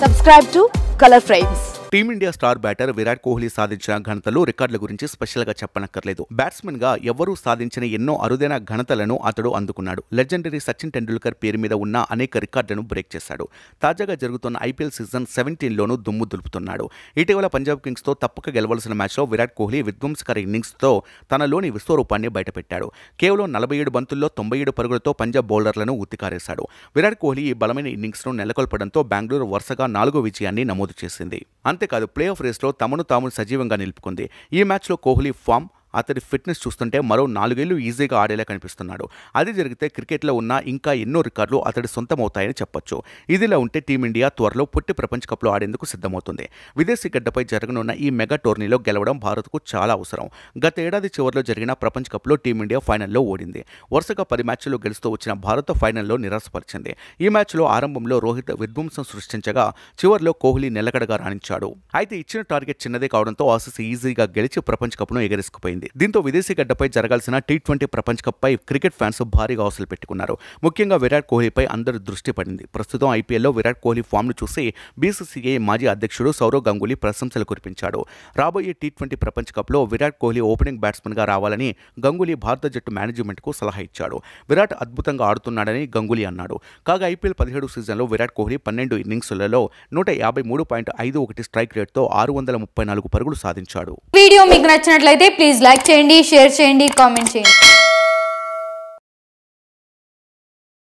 Subscribe to Color Frames. Team India star batter Virat Kohli సాధించిన ఘనతలు రికార్డుల గురించి స్పెషల్గా చెప్పనక్కర్లేదు. బ్యాట్స్మెన్ గా ఎవరూ సాధించిన ఎన్నో అరుదైన ఘనతలను అతడు అందుకున్నాడు. లెజెండరీ సచిన్ టెండూల్కర్ పేరు మీద ఉన్న అనేక రికార్డులను బ్రేక్ చేశాడు. తాజాగా జరుగుతున్న ఐపీఎల్ సీజన్ 17లోనూ దుమ్ము దులుపుతున్నాడు. ఇటీవల పంజాబ్ కింగ్స్తో తప్పక గెలవలసిన మ్యాచ్లో విరాట్ కోహ్లీ విధ్వంసకర ఇన్నింగ్స్తో తనలోని విశ్వరూపాన్ని బయటపెట్టాడు. కేవలం 47 బంతుల్లో 97 పరుగులతో పంజాబ్ బౌలర్లను ఉత్తికారేశాడు. విరాట్ కోహ్లీ ఈ బలమైన ఇన్నింగ్స్ను నెలకొల్పడంతో బెంగళూరు వరుసగా 4వ విజయాన్ని నమోదు చేసింది. అంతేకాదు ప్లే ఆఫ్ రేస్లో తమను తాము సజీవంగా నిలుపుకుంది. ఈ మ్యాచ్లో కోహ్లీ ఫామ్, అతడి ఫిట్నెస్ చూస్తుంటే మరో 4 ఏళ్లు ఈజీగా ఆడేలా కనిపిస్తున్నాడు. అది జరిగితే క్రికెట్లో ఉన్న ఇంకా ఎన్నో రికార్డులు అతడి సొంతమవుతాయని చెప్పొచ్చు. ఇదిలా ఉంటే టీమిండియా త్వరలో పుట్టి ప్రపంచ కప్లో ఆడేందుకు సిద్ధమవుతుంది. విదేశీ గడ్డపై జరగనున్న ఈ మెగా టోర్నీలో గెలవడం భారత్కు చాలా అవసరం. గత ఏడాది చివరిలో జరిగిన ప్రపంచ కప్లో టీమిండియా ఫైనల్లో ఓడింది. వరుసగా 10 మ్యాచ్ల్లో గెలుస్తూ వచ్చిన భారత్ ఫైనల్లో నిరాశపరిచింది. ఈ మ్యాచ్లో ఆరంభంలో రోహిత్ విధ్వంసం సృష్టించగా చివరిలో కోహ్లీ నిలకడగా రాణించాడు. అయితే ఇచ్చిన టార్గెట్ చిన్నదే కావడంతో ఆసీస్ ఈజీగా గెలిచి ప్రపంచ కప్ను ఎగరేసుకుపోయింది. దీంతో విదేశీ గడ్డపై జరగాల్సిన టీ20 ప్రపంచ కప్ పై క్రికెట్ ఫ్యాన్స్ భారీగా ఆశలు పెట్టుకున్నారు. ముఖ్యంగా విరాట్ కోహ్లీపై అందరి దృష్టి పడింది. ప్రస్తుతం ఐపీఎల్లో విరాట్ కోహ్లీ ఫామ్ను చూసి బీసీసీఐ మాజీ అధ్యక్షుడు సౌరవ్ గంగూలీ ప్రశంసలు కురిపించాడు. రాబోయే టీ20 ప్రపంచ కప్లో విరాట్ కోహ్లీ ఓపెనింగ్ బ్యాట్స్మెన్గా రావాలని గంగూలీ భారత జట్టు మేనేజ్మెంట్కు సలహా ఇచ్చాడు. విరాట్ అద్భుతంగా ఆడుతున్నాడని గంగూలీ అన్నాడు. కాగా ఐపీఎల్ 17 సీజన్లో విరాట్ కోహ్లీ 12 ఇన్నింగ్స్లలో 153.51 స్ట్రైక్ రేట్తో 634 పరుగులు సాధించాడు. వీడియో మీకు నచ్చినట్లయితే ప్లీజ్ లైక్ చేయండి, షేర్ చేయండి, కామెంట్ చేయండి.